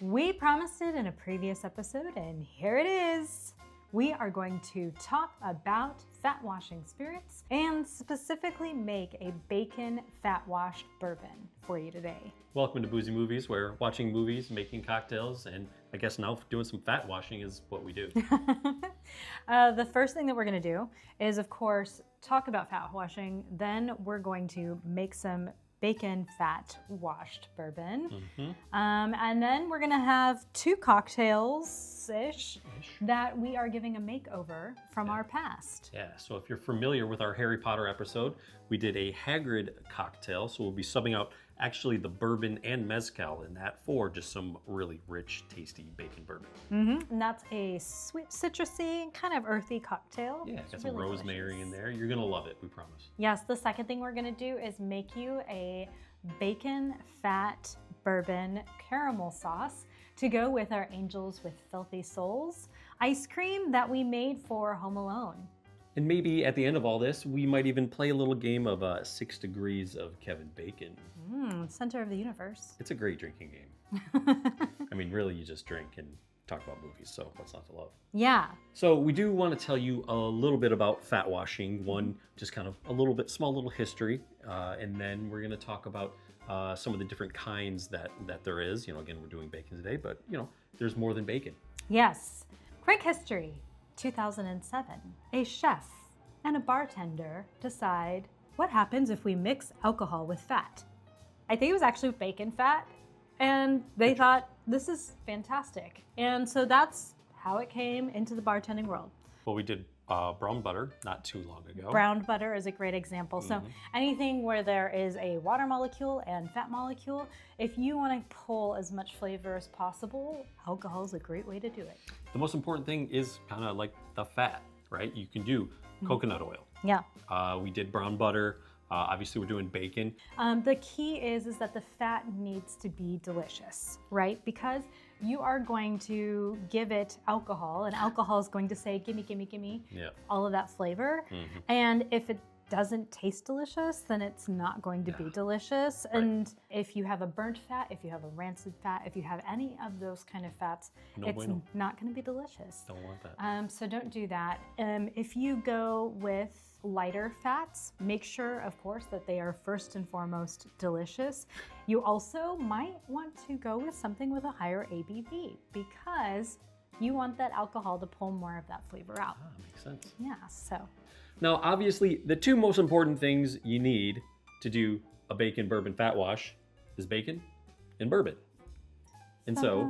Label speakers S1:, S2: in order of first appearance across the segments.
S1: We promised it in a previous episode, and here it is. We are going to talk about fat washing spirits and specifically make a bacon fat washed bourbon for you today.
S2: Welcome to Boozy Movies, where watching movies, making cocktails, and I guess now doing some fat washing is what we do.
S1: The first thing that we're going to do is, of course, talk about fat washing. Then we're going to make some bacon fat washed bourbon. And then we're going to have two cocktails-ish that we are giving a makeover from our past.
S2: Yeah, so if you're familiar with our Harry Potter episode, we did a Hagrid cocktail, so we'll be subbing out actually the bourbon and mezcal in that for just some really rich, tasty bacon bourbon.
S1: And that's a sweet, citrusy, kind of earthy cocktail.
S2: Yeah,
S1: It's
S2: got some
S1: really
S2: rosemary
S1: delicious.
S2: in there. You're gonna love it, we promise.
S1: Yes, the second thing we're gonna do is make you a bacon fat bourbon caramel sauce to go with our Angels with Filthy Souls ice cream that we made for Home Alone.
S2: And maybe at the end of all this, we might even play a little game of 6 Degrees of Kevin Bacon.
S1: Center of the universe.
S2: It's a great drinking game. I mean, really, you just drink and talk about movies, so what's not to love?
S1: Yeah.
S2: So we do want to tell you a little bit about fat washing. One, just kind of a little bit, small little history, and then we're going to talk about some of the different kinds that there is. You know, again, we're doing bacon today, but you know, there's more than bacon.
S1: Yes. Quick history. 2007. A chef and a bartender decide what happens if we mix alcohol with fat. I think it was actually bacon fat, and they thought, this is fantastic. And so that's how it came into the bartending world.
S2: Well, we did brown butter not too long ago.
S1: Brown butter is a great example. So anything where there is a water molecule and fat molecule, if you want to pull as much flavor as possible, alcohol is a great way to do it.
S2: The most important thing is kind of like the fat, right? You can do coconut oil.
S1: Yeah.
S2: We did brown butter. Obviously, we're doing bacon.
S1: The key is that the fat needs to be delicious, right? Because you are going to give it alcohol, and alcohol is going to say, gimme, gimme, gimme, all of that flavor. And if it doesn't taste delicious, then it's not going to be delicious.
S2: Right.
S1: And if you have a burnt fat, if you have a rancid fat, if you have any of those kind of fats, it's not going to be delicious.
S2: Don't want that.
S1: So don't do that. If you go with lighter fats, make sure, of course, that they are first and foremost delicious. You also might want to go with something with a higher ABV because you want that alcohol to pull more of that flavor out.
S2: Makes sense.
S1: Yeah, so.
S2: Now, obviously, the two most important things you need to do a bacon bourbon fat wash is bacon and bourbon. And so,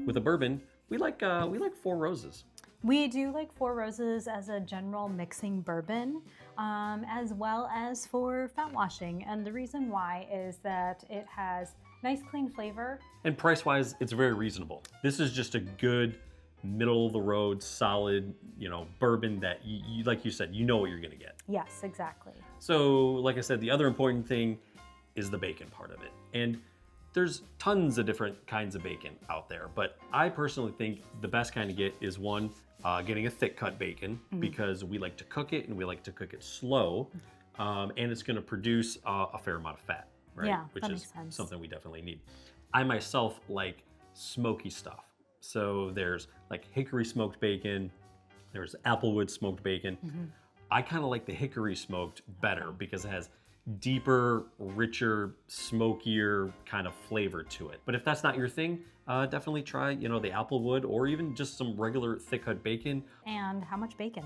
S2: with a bourbon, we like 4 Roses.
S1: We do like 4 Roses as a general mixing bourbon, as well as for fat washing. And the reason why is that it has nice, clean flavor.
S2: And price-wise, it's very reasonable. This is just a good, middle-of-the-road, solid, bourbon that, you like you said, you know what you're going to get.
S1: Yes, exactly.
S2: So, like I said, the other important thing is the bacon part of it. And there's tons of different kinds of bacon out there, but I personally think the best kind to get is one, getting a thick cut bacon because we like to cook it and we like to cook it slow, and it's going to produce a fair amount of fat, right?
S1: Yeah,
S2: which
S1: that
S2: is
S1: makes sense.
S2: something we definitely need. I myself like smoky stuff. So there's like hickory smoked bacon, there's applewood smoked bacon. I kind of like the hickory smoked better because it has deeper, richer, smokier kind of flavor to it. But if that's not your thing, definitely try, the applewood or even just some regular thick cut bacon.
S1: And how much bacon?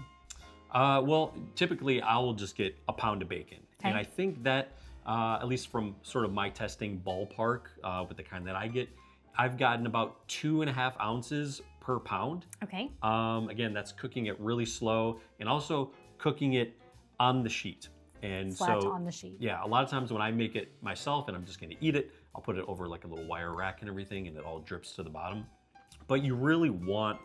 S2: Well, typically I will just get a pound of bacon.
S1: Okay.
S2: And I think that, at least from sort of my testing ballpark with the kind that I get, I've gotten about 2.5 ounces per pound.
S1: Okay.
S2: Again, that's cooking it really slow and also cooking it on the sheet. And
S1: Flat
S2: so,
S1: on the sheet.
S2: Yeah, a lot of times when I make it myself and I'm just gonna eat it, I'll put it over like a little wire rack and everything and it all drips to the bottom. But you really want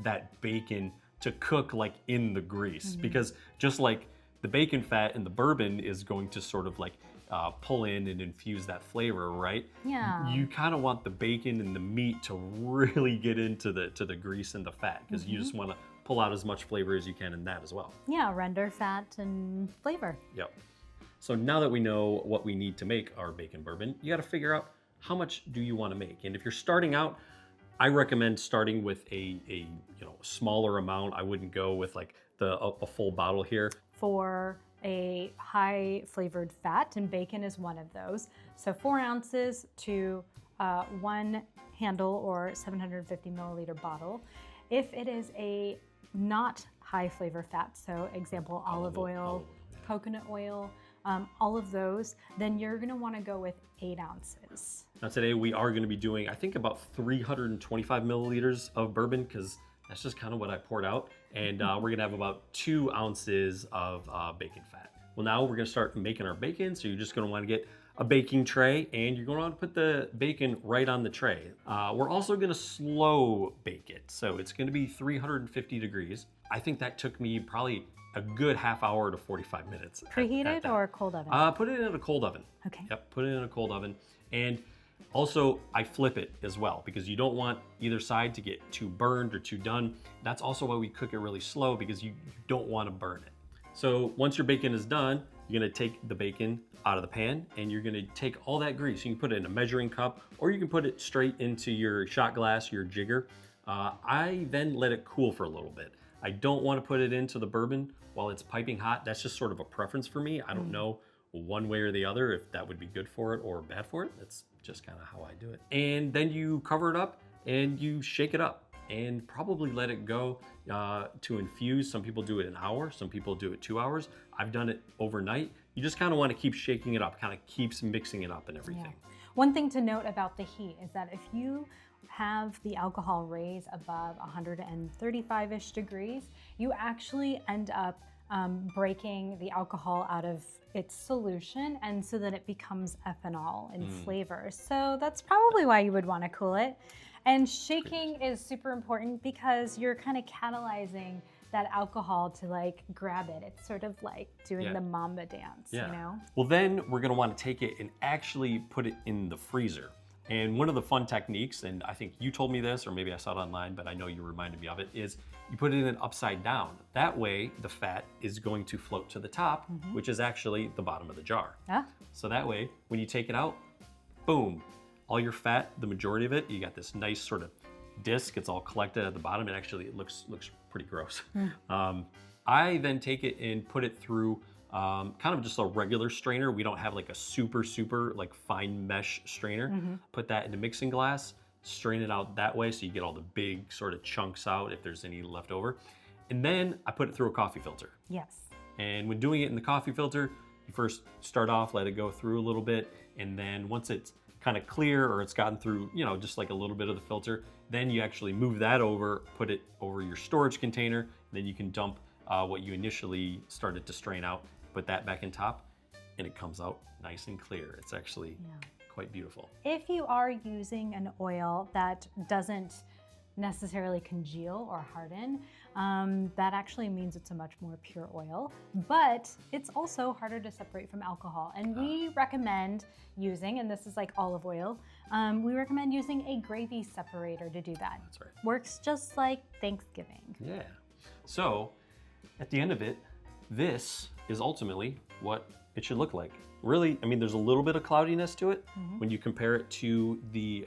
S2: that bacon to cook like in the grease because just like the bacon fat in the bourbon is going to sort of like pull in and infuse that flavor, right?
S1: Yeah.
S2: You kind of want the bacon and the meat to really get into the grease and the fat because you just want to pull out as much flavor as you can in that as well.
S1: Yeah, render fat and flavor.
S2: Yep. So now that we know what we need to make our bacon bourbon, you got to figure out how much do you want to make. And if you're starting out, I recommend starting with a smaller amount. I wouldn't go with like a full bottle here.
S1: For a high flavored fat, and bacon is one of those. So 4 ounces to 1 handle or 750 milliliter bottle. If it is a not high flavor fat, so example, olive oil, coconut oil, all of those, then you're gonna wanna go with 8 ounces.
S2: Now today we are gonna be doing, I think, about 325 milliliters of bourbon, because that's just kind of what I poured out. And we're gonna have about 2 ounces of bacon fat. Well, now we're gonna start making our bacon. So you're just gonna wanna get a baking tray, and you're gonna wanna put the bacon right on the tray. We're also gonna slow bake it. So it's gonna be 350 degrees. I think that took me probably a good half hour to 45 minutes.
S1: Preheated or cold oven?
S2: Put it in a cold oven.
S1: Okay.
S2: Yep, put it in a cold oven. And also, I flip it as well, because you don't want either side to get too burned or too done. That's also why we cook it really slow, because you don't want to burn it. So once your bacon is done, you're gonna take the bacon out of the pan, and you're gonna take all that grease. You can put it in a measuring cup, or you can put it straight into your shot glass, your jigger. I then let it cool for a little bit. I don't want to put it into the bourbon while it's piping hot. That's just sort of a preference for me. I don't know one way or the other if that would be good for it or bad for it. That's just kind of how I do it. And then you cover it up and you shake it up and probably let it go to infuse. Some people do it an hour, some people do it 2 hours. I've done it overnight. You just kind of want to keep shaking it up, kind of keeps mixing it up and everything.
S1: Yeah. One thing to note about the heat is that if you have the alcohol raise above 135-ish degrees, you actually end up breaking the alcohol out of its solution, and so that it becomes ethanol in flavor. So that's probably why you would want to cool it. And shaking is super important, because you're kind of catalyzing that alcohol to like grab it. It's sort of like doing the mamba dance, you know?
S2: Well, then we're gonna want to take it and actually put it in the freezer. And one of the fun techniques, and I think you told me this, or maybe I saw it online, but I know you reminded me of it, is you put it in upside down. That way, the fat is going to float to the top, which is actually the bottom of the jar. So that way, when you take it out, boom, all your fat, the majority of it, you got this nice sort of disc. It's all collected at the bottom, and actually it looks pretty gross. I then take it and put it through kind of just a regular strainer. We don't have like a super like fine mesh strainer. Put that in a mixing glass, strain it out that way, so you get all the big sort of chunks out if there's any left over. And then I put it through a coffee filter.
S1: Yes.
S2: And when doing it in the coffee filter, you first start off, let it go through a little bit, and then once it's kind of clear, or it's gotten through, you know, just like a little bit of the filter, then you actually move that over, put it over your storage container, and then you can dump what you initially started to strain out, put that back in top, and it comes out nice and clear. It's actually quite beautiful.
S1: If you are using an oil that doesn't necessarily congeal or harden, that actually means it's a much more pure oil, but it's also harder to separate from alcohol. And we recommend using, and this is like olive oil, we recommend using a gravy separator to do that.
S2: That's right.
S1: Works just like Thanksgiving.
S2: Yeah. So at the end of it, this is ultimately what it should look like. Really, I mean, there's a little bit of cloudiness to it when you compare it to the,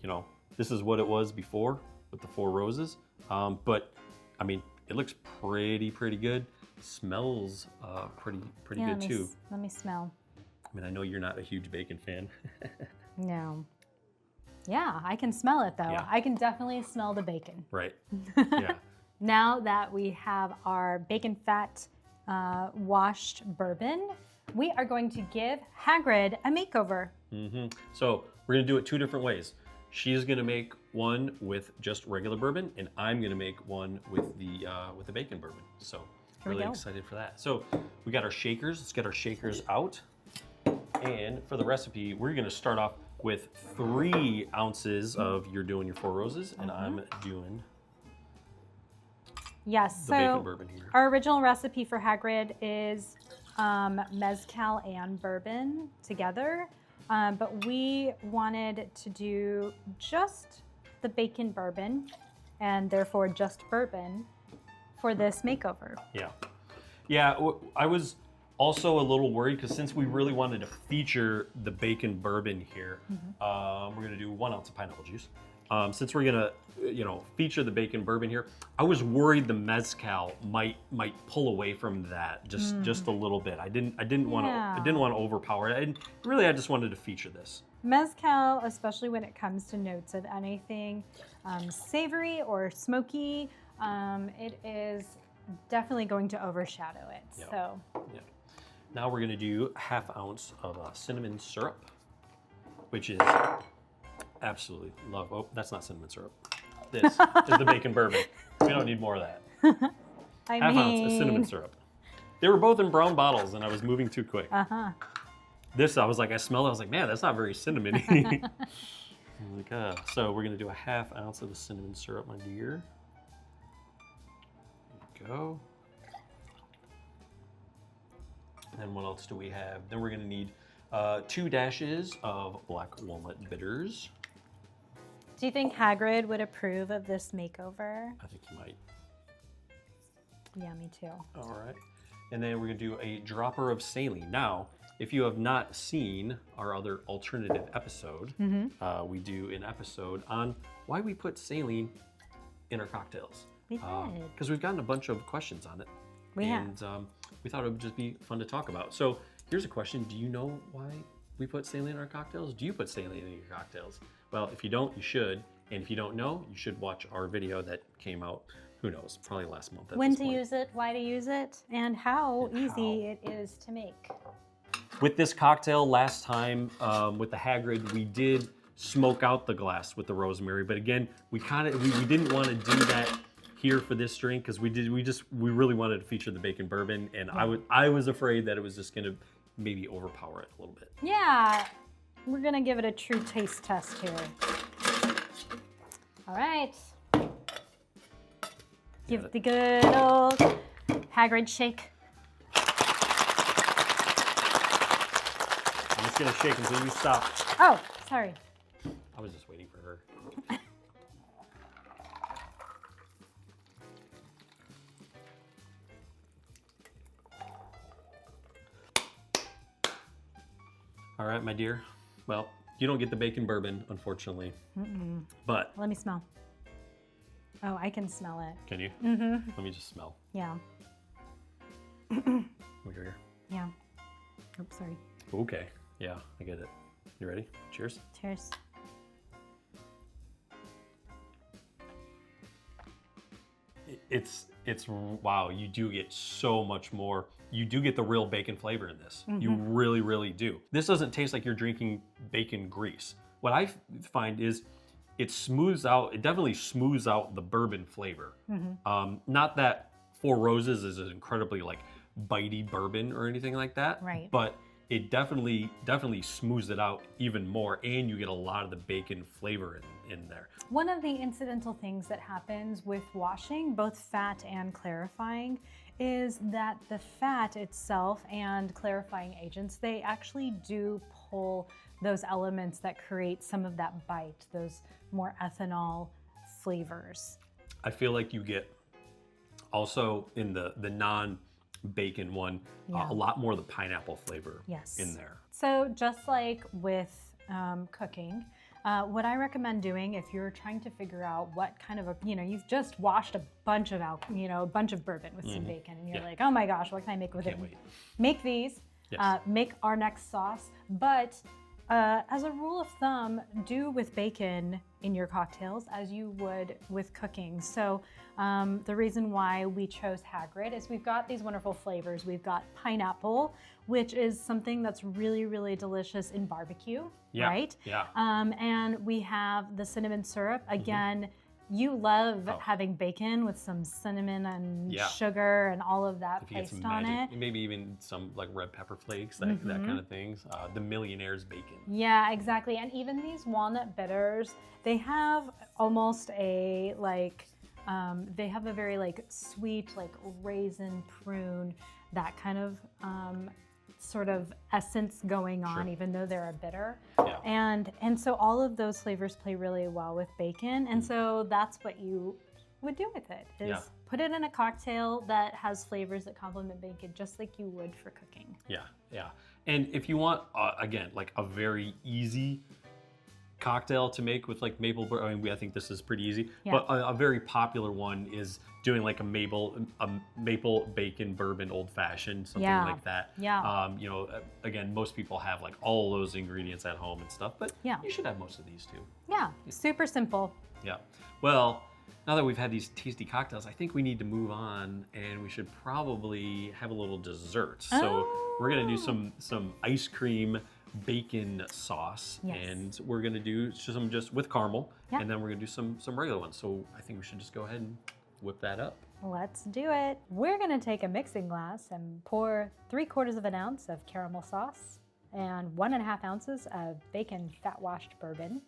S2: you know, this is what it was before with the 4 roses. But I mean, it looks pretty good. Smells pretty good too.
S1: Let me smell.
S2: I mean, I know you're not a huge bacon fan.
S1: No. Yeah, I can smell it though.
S2: Yeah.
S1: I can definitely smell the bacon.
S2: Right. Yeah.
S1: Now that we have our bacon fat washed bourbon, we are going to give Hagrid a makeover.
S2: So we're gonna do it 2 different ways. She's gonna make one with just regular bourbon, and I'm gonna make one with the bacon bourbon. So really excited for that. So we got our shakers. Let's get our shakers out. And for the recipe, we're gonna start off with 3 ounces of, you're doing your 4 roses, and I'm doing the bacon bourbon here.
S1: Our original recipe for Hagrid is mezcal and bourbon together. But we wanted to do just the bacon bourbon, and therefore just bourbon, for this makeover.
S2: Yeah, I was also a little worried, because since we really wanted to feature the bacon bourbon here, we're gonna do 1 ounce of pineapple juice. since we're gonna, feature the bacon bourbon here, I was worried the mezcal might pull away from that just a little bit. I didn't want to overpower it. I just wanted to feature this.
S1: Mezcal, especially when it comes to notes of anything savory or smoky, it is definitely going to overshadow it.
S2: Yep.
S1: So.
S2: Yep. Now we're going to do 1/2 ounce of cinnamon syrup, which is absolutely love. Oh, that's not cinnamon syrup. This is the bacon bourbon. We don't need more of that. 1/2 ounce of cinnamon syrup. They were both in brown bottles, and I was moving too quick. This, I smelled it. I was like, man, that's not very cinnamony. So we're going to do 1/2 ounce of the cinnamon syrup, my dear. There we go. And what else do we have? Then we're going to need 2 dashes of black walnut bitters.
S1: Do you think Hagrid would approve of this makeover?
S2: I think he might.
S1: Yeah, me too.
S2: All right. And then we're going to do a dropper of saline. Now, if you have not seen our other alternative episode, we do an episode on why we put saline in our cocktails.
S1: We did.
S2: Because we've gotten a bunch of questions on it. We thought it would just be fun to talk about. So here's a question. Do you know why we put saline in our cocktails? Do you put saline in your cocktails? Well, if you don't, you should. And if you don't know, you should watch our video that came out, who knows, probably last month.
S1: When to use it, why to use it, and how easy it is to make.
S2: With this cocktail last time, with the Hagrid, we did smoke out the glass with the rosemary. But again, we didn't want to do that here for this drink because we really wanted to feature the bacon bourbon, and I was afraid that it was just gonna maybe overpower it a little bit.
S1: Yeah, we're gonna give it a true taste test here. All right, give the good old Hagrid shake.
S2: I'm just gonna shake until you stop.
S1: Oh, sorry.
S2: I was just waiting for her. All right, my dear. Well, you don't get the bacon bourbon, unfortunately. But
S1: let me smell. Oh, I can smell it.
S2: Can you? Let me just smell.
S1: Yeah.
S2: Over here.
S1: Yeah. Oops, sorry.
S2: Okay. Yeah, I get it. You ready? Cheers.
S1: Cheers.
S2: It's wow, you do get so much more. You do get the real bacon flavor in this. You really, really do. This doesn't taste like you're drinking bacon grease. What I find is it definitely smooths out the bourbon flavor. Not that Four Roses is an incredibly like bitey bourbon or anything like that.
S1: Right.
S2: But it definitely smooths it out even more, and you get a lot of the bacon flavor in there.
S1: One of the incidental things that happens with washing, both fat and clarifying, is that the fat itself and clarifying agents, they actually do pull those elements that create some of that bite, those more ethanol flavors. I
S2: feel like you get also in the non-bacon one, a lot more of the pineapple flavor in there.
S1: So just like with cooking, what I recommend doing if you're trying to figure out what kind of you've just washed a bunch of bourbon with some bacon, and you're like, oh my gosh, what can I make with it?
S2: Wait.
S1: Make these, make our next sauce. But as a rule of thumb, do with bacon in your cocktails as you would with cooking. So the reason why we chose Hagrid is we've got these wonderful flavors. We've got pineapple, which is something that's really, really delicious in barbecue, right?
S2: Yeah.
S1: And we have the cinnamon syrup. Again, you love having bacon with some cinnamon and sugar and all of that paste on it.
S2: Maybe even some like red pepper flakes, that kind of things. The millionaire's bacon.
S1: Yeah, exactly. And even these walnut bitters, they have almost a they have a very like sweet, like raisin prune, that kind of sort of essence going on, even though they're a bitter. Yeah. And so all of those flavors play really well with bacon. And so that's what you would do with it, is put it in a cocktail that has flavors that complement bacon, just like you would for cooking.
S2: Yeah, yeah. And if you want, again, like a very easy cocktail to make with like maple. I mean, I think this is pretty easy.
S1: Yeah.
S2: But a very popular one is doing like a maple bacon bourbon old fashioned, something
S1: Yeah.
S2: like that.
S1: Yeah.
S2: You know, again, most people have like all those ingredients at home and stuff, but
S1: Yeah.
S2: you should have most of these too.
S1: Yeah, super simple.
S2: Yeah. Well, now that we've had these tasty cocktails, I think we need to move on, and we should probably have a little dessert. So we're gonna do some ice cream bacon sauce,
S1: Yes.
S2: and we're gonna do some just with caramel,
S1: Yeah.
S2: and then we're gonna do some regular ones. So I think we should just go ahead and whip that up.
S1: Let's do it. We're gonna take a mixing glass and pour 3/4 of an ounce of caramel sauce and 1.5 ounces of bacon fat washed bourbon.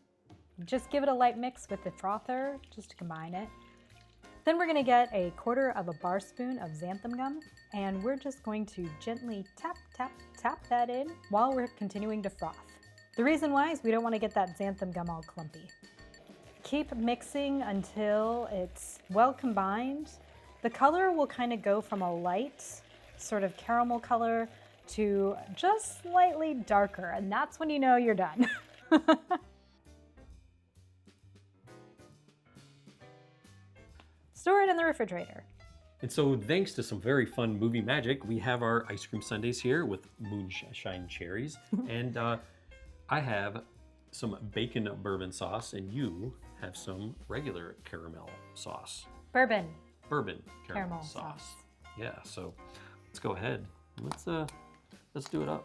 S1: Just give it a light mix with the frother just to combine it. Then we're gonna get 1/4 of a bar spoon of xanthan gum, and we're just going to gently tap, tap, tap that in while we're continuing to froth. The reason why is we don't wanna get that xanthan gum all clumpy. Keep mixing until it's well combined. The color will kind of go from a light sort of caramel color to just slightly darker, and that's when you know you're done. Store it in the refrigerator.
S2: And so thanks to some very fun movie magic, we have our ice cream sundaes here with moonshine cherries. And I have some bacon bourbon sauce, and you have some regular caramel sauce.
S1: Bourbon
S2: Caramel sauce. Yeah, so let's go ahead. Let's do it up.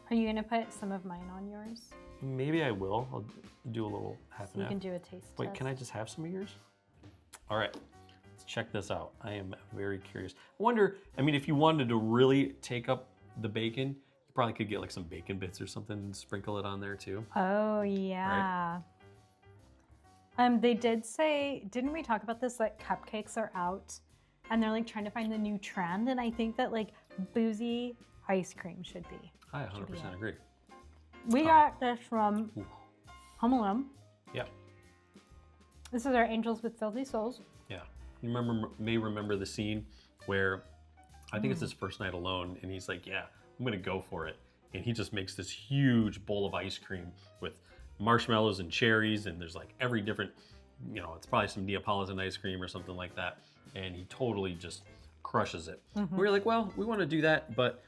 S1: Are you gonna put some of mine on yours?
S2: Maybe I will. I'll do a little half
S1: So
S2: and
S1: you
S2: half.
S1: can do a taste
S2: Wait,
S1: test.
S2: can I just have some of yours? All right, let's check this out. I am very curious. I wonder, I mean, if you wanted to really take up the bacon, you probably could get like some bacon bits or something and sprinkle it on there too.
S1: Oh yeah. They did say, didn't we talk about this? Like cupcakes are out, and they're like trying to find the new trend, and I think that like boozy ice cream should be.
S2: I 100% agree.
S1: We got this from
S2: Ooh.
S1: Home Alone.
S2: Yeah,
S1: This is our Angels with Filthy Souls.
S2: yeah. You may remember the scene where I think it's his first night alone, and he's like, "Yeah, I'm gonna go for it," and he just makes this huge bowl of ice cream with marshmallows and cherries, and there's like every different, you know, it's probably some Neapolitan ice cream or something like that, and he totally just crushes it. We're like, well, we want to do that, but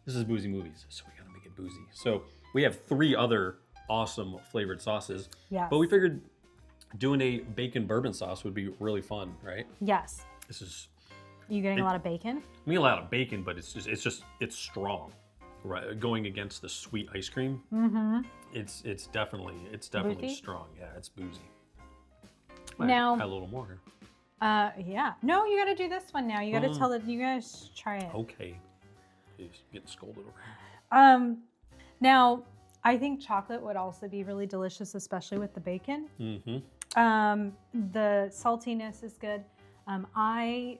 S2: this is Boozy Movies, so we gotta make it boozy. So we have 3 other awesome flavored sauces,
S1: Yes.
S2: but we figured doing a bacon bourbon sauce would be really fun, right?
S1: Yes.
S2: This is,
S1: You getting a lot of bacon?
S2: I mean, a lot of bacon, but it's strong, right? Going against the sweet ice cream, it's definitely
S1: Boozy?
S2: strong. Yeah, it's boozy.
S1: Now-
S2: add a little more here.
S1: Yeah. No, you gotta do this one now. You gotta tell it, you guys try it.
S2: Okay, he's getting scolded over here.
S1: Now, I think chocolate would also be really delicious, especially with the bacon. The saltiness is good. I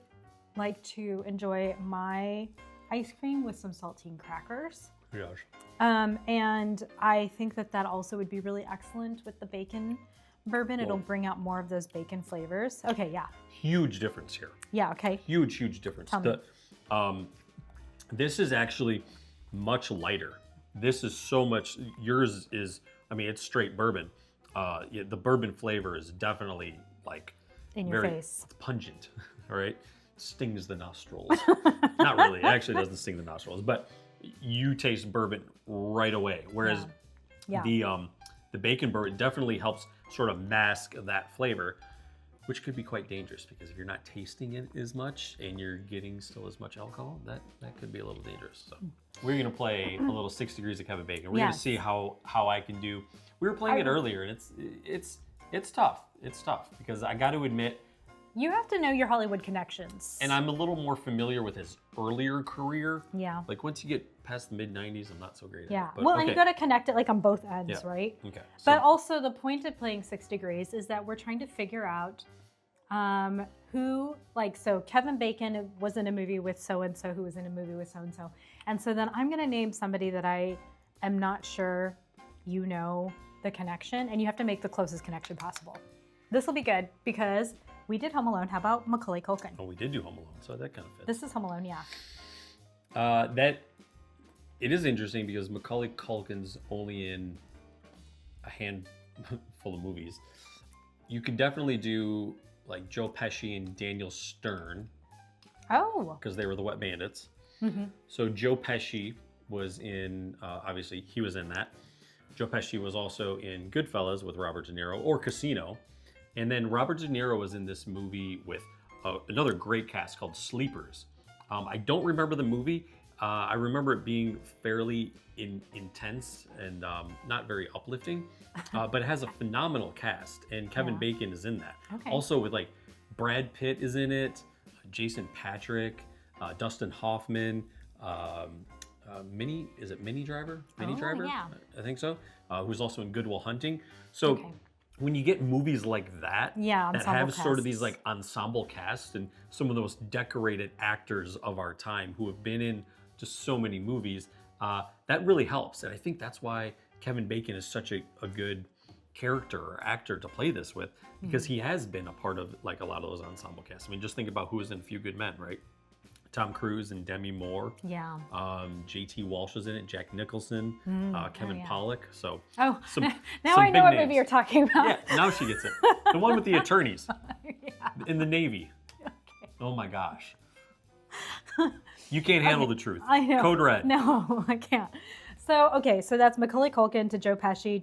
S1: like to enjoy my ice cream with some saltine crackers.
S2: Gosh.
S1: And I think that that also would be really excellent with the bacon bourbon. It'll
S2: Well-
S1: bring out more of those bacon flavors. Okay, yeah.
S2: Huge difference here.
S1: Yeah, okay.
S2: Huge difference.
S1: Tell me.
S2: This is actually much lighter. This is so much. Yours is. I mean, it's straight bourbon. Yeah, the bourbon flavor is definitely like
S1: In your
S2: very
S1: face.
S2: pungent. All right, stings the nostrils. Not really. It actually doesn't sting the nostrils, but you taste bourbon right away. Whereas
S1: Yeah.
S2: the bacon bourbon definitely helps sort of mask that flavor, which could be quite dangerous because if you're not tasting it as much and you're getting still as much alcohol, that could be a little dangerous. So we're gonna play a little 6 degrees of Kevin Bacon. We're gonna
S1: Yes.
S2: see how I can do. We were playing it earlier, and it's tough. It's tough because I got to admit,
S1: You have to know your Hollywood connections.
S2: and I'm a little more familiar with his earlier career.
S1: Yeah.
S2: Like once you get past the mid '90s, I'm not so great at
S1: Yeah.
S2: it. But
S1: Well, and
S2: okay.
S1: you got to connect it like on both ends,
S2: Yeah.
S1: right?
S2: Okay.
S1: But
S2: So,
S1: also the point of playing 6 degrees is that we're trying to figure out who, like, so Kevin Bacon was in a movie with so-and-so who was in a movie with so-and-so. And so then I'm going to name somebody that I am not sure you know the connection, and you have to make the closest connection possible. This will be good because we did Home Alone. How about Macaulay Culkin?
S2: oh, we did do Home Alone, so that kind of fits.
S1: This is Home Alone, yeah.
S2: That it is interesting because Macaulay Culkin's only in a handful of movies. You could definitely do like Joe Pesci and Daniel Stern.
S1: Oh.
S2: Because they were the Wet Bandits.
S1: Mm-hmm.
S2: So Joe Pesci was in, obviously he was in that. Joe Pesci was also in Goodfellas with Robert De Niro, or Casino. And then Robert De Niro was in this movie with another great cast called Sleepers. I don't remember the movie. I remember it being fairly intense and not very uplifting, but it has a phenomenal cast, and Kevin Bacon is in that.
S1: Okay.
S2: Also with like Brad Pitt is in it, Jason Patric, Dustin Hoffman, Minnie Driver? Minnie Driver?
S1: Yeah.
S2: I think so. Who's also in Good Will Hunting. So when you get movies like that, that have sort of these like ensemble casts and some of the most decorated actors of our time who have been in just so many movies, that really helps. And I think that's why Kevin Bacon is such a good character or actor to play this with, because he has been a part of like a lot of those ensemble casts. I mean, just think about who was in A Few Good Men, right? Tom Cruise and Demi Moore.
S1: Yeah.
S2: J.T. Walsh was in it. Jack Nicholson. Kevin Pollak. So
S1: now
S2: some
S1: I know what
S2: names.
S1: movie you're talking about.
S2: Yeah, now she gets it. The one with the attorneys in the Navy. Okay. Oh my gosh. You can't handle the truth.
S1: I know.
S2: Code Red.
S1: No, I can't. So that's Macaulay Culkin to Joe Pesci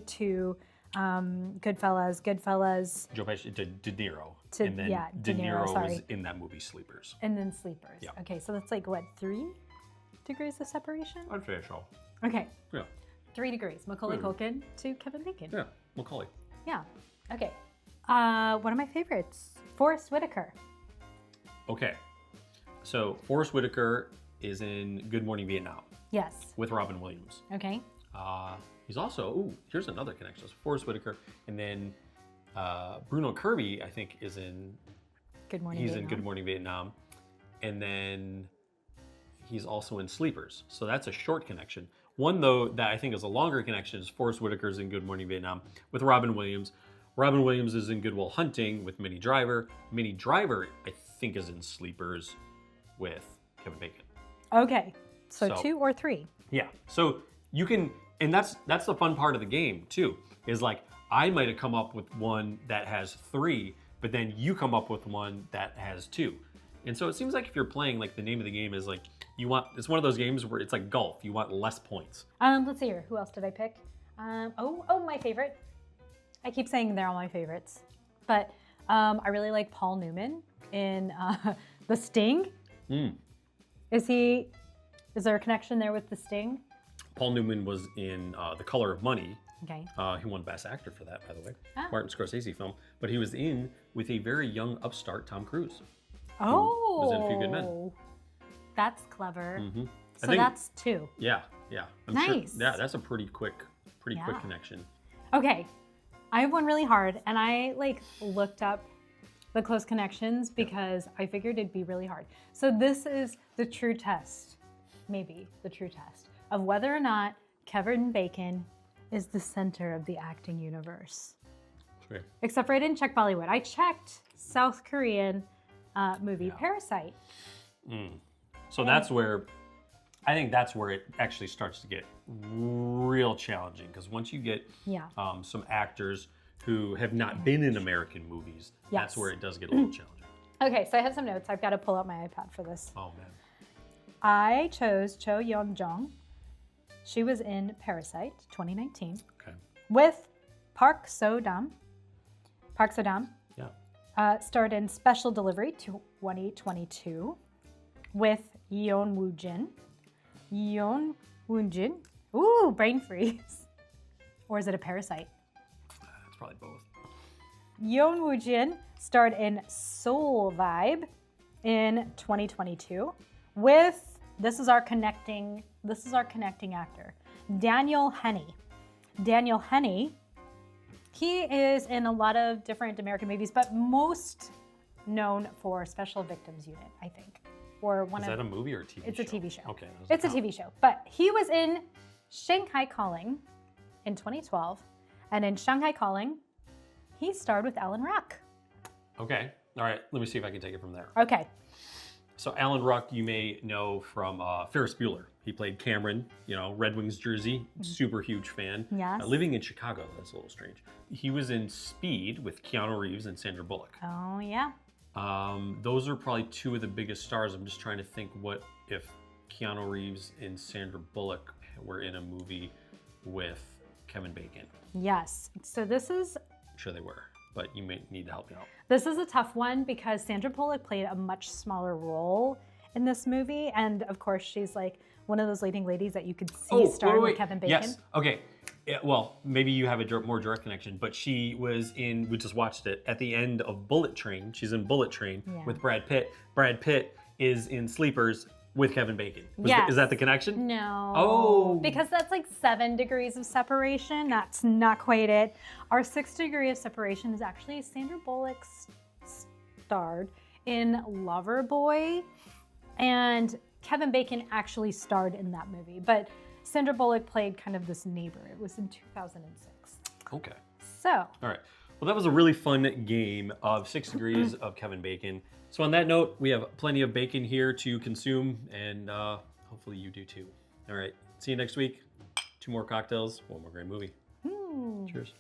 S1: to Goodfellas.
S2: Joe Pesci to De Niro.
S1: To,
S2: and then
S1: De Niro
S2: was in that movie Sleepers.
S1: And then Sleepers.
S2: Yeah.
S1: Okay, so that's like, what, 3 degrees of separation?
S2: I'd say so.
S1: Okay.
S2: Yeah.
S1: 3 degrees. Macaulay Culkin to Kevin Bacon.
S2: Yeah, Macaulay.
S1: Yeah. Okay. One of my favorites, Forrest Whitaker.
S2: Okay. So Forrest Whitaker is in Good Morning Vietnam.
S1: Yes.
S2: With Robin Williams.
S1: Okay.
S2: He's also, here's another connection. So Forrest Whitaker, and then Bruno Kirby, I think, is in
S1: Good Morning
S2: He's
S1: Vietnam.
S2: in Good Morning Vietnam. And then he's also in Sleepers. So that's a short connection. One, though, that I think is a longer connection is Forrest Whitaker's in Good Morning Vietnam with Robin Williams. Robin Williams is in Good Will Hunting with Minnie Driver. Minnie Driver, I think, is in Sleepers with Kevin Bacon.
S1: Okay. So 2 or 3.
S2: Yeah. So you can, and that's the fun part of the game, too, is like, I might have come up with one that has 3, but then you come up with one that has 2. And so it seems like if you're playing, like, the name of the game is like, it's one of those games where it's like golf. You want less points.
S1: Let's see here. Who else did I pick? My favorite. I keep saying they're all my favorites. But I really like Paul Newman in The Sting. Is there a connection there with The Sting?
S2: Paul Newman was in The Color of Money.
S1: Okay.
S2: He won Best Actor for that, by the way. Martin Scorsese film. But he was in with a very young upstart Tom Cruise.
S1: Oh.
S2: Was in A Few Good Men.
S1: That's clever.
S2: Mm-hmm.
S1: So that's 2.
S2: Yeah. I'm
S1: nice.
S2: Sure, that's a pretty quick connection.
S1: Okay. I have one really hard, and I looked up the close connections because I figured it'd be really hard. So this is the true test, maybe the true test, of whether or not Kevin Bacon is the center of the acting universe.
S2: Okay.
S1: Except for I didn't check Bollywood. I checked South Korean movie Parasite.
S2: So that's where it actually starts to get real challenging, because once you get some actors who have not been in American movies, that's where it does get a little challenging.
S1: Okay, so I have some notes. I've got to pull out my iPad for this.
S2: Oh, man.
S1: I chose Cho Yeon-jung. She was in Parasite 2019.
S2: Okay.
S1: With Park So-dam.
S2: Yeah.
S1: Starred in Special Delivery 2022 with Yeon Woo-jin. Ooh, brain freeze. Or is it a Parasite?
S2: It's probably both.
S1: Yeon Woo-jin starred in Soul Vibe in 2022 with, this is our connecting actor, Daniel Henney. Daniel Henney, he is in a lot of different American movies, but most known for Special Victims Unit, I think. Is that
S2: a movie or a TV show?
S1: It's a TV show.
S2: Okay.
S1: It's a TV show. But he was in Shanghai Calling in 2012. And in Shanghai Calling, he starred with Alan Ruck.
S2: Okay. All right. Let me see if I can take it from there.
S1: Okay.
S2: So Alan Ruck, you may know from Ferris Bueller. He played Cameron, Red Wings jersey, super huge fan.
S1: Yes.
S2: Living in Chicago, that's a little strange. He was in Speed with Keanu Reeves and Sandra Bullock.
S1: Oh, yeah.
S2: Those are probably two of the biggest stars. I'm just trying to think what if Keanu Reeves and Sandra Bullock were in a movie with Kevin Bacon.
S1: Yes. So this is...
S2: I'm sure they were, but you may need to help me out.
S1: This is a tough one because Sandra Bullock played a much smaller role in this movie. And of course, she's like one of those leading ladies that you could see starring with Kevin Bacon.
S2: Yes. Okay. Yeah, well, maybe you have a more direct connection, but she was in, we just watched it, at the end of Bullet Train. She's in Bullet Train with Brad Pitt. Brad Pitt is in Sleepers with Kevin Bacon. Is that the connection?
S1: No.
S2: Oh.
S1: Because that's like 7 degrees of separation. That's not quite it. Our 6th degree of separation is actually Sandra Bullock starred in Loverboy. And Kevin Bacon actually starred in that movie. But Sandra Bullock played kind of this neighbor. It was in 2006.
S2: Okay.
S1: So.
S2: All right. Well, that was a really fun game of 6 degrees of Kevin Bacon. So on that note, we have plenty of bacon here to consume, and hopefully you do too. All right. See you next week. 2 more cocktails, 1 more great movie. Cheers.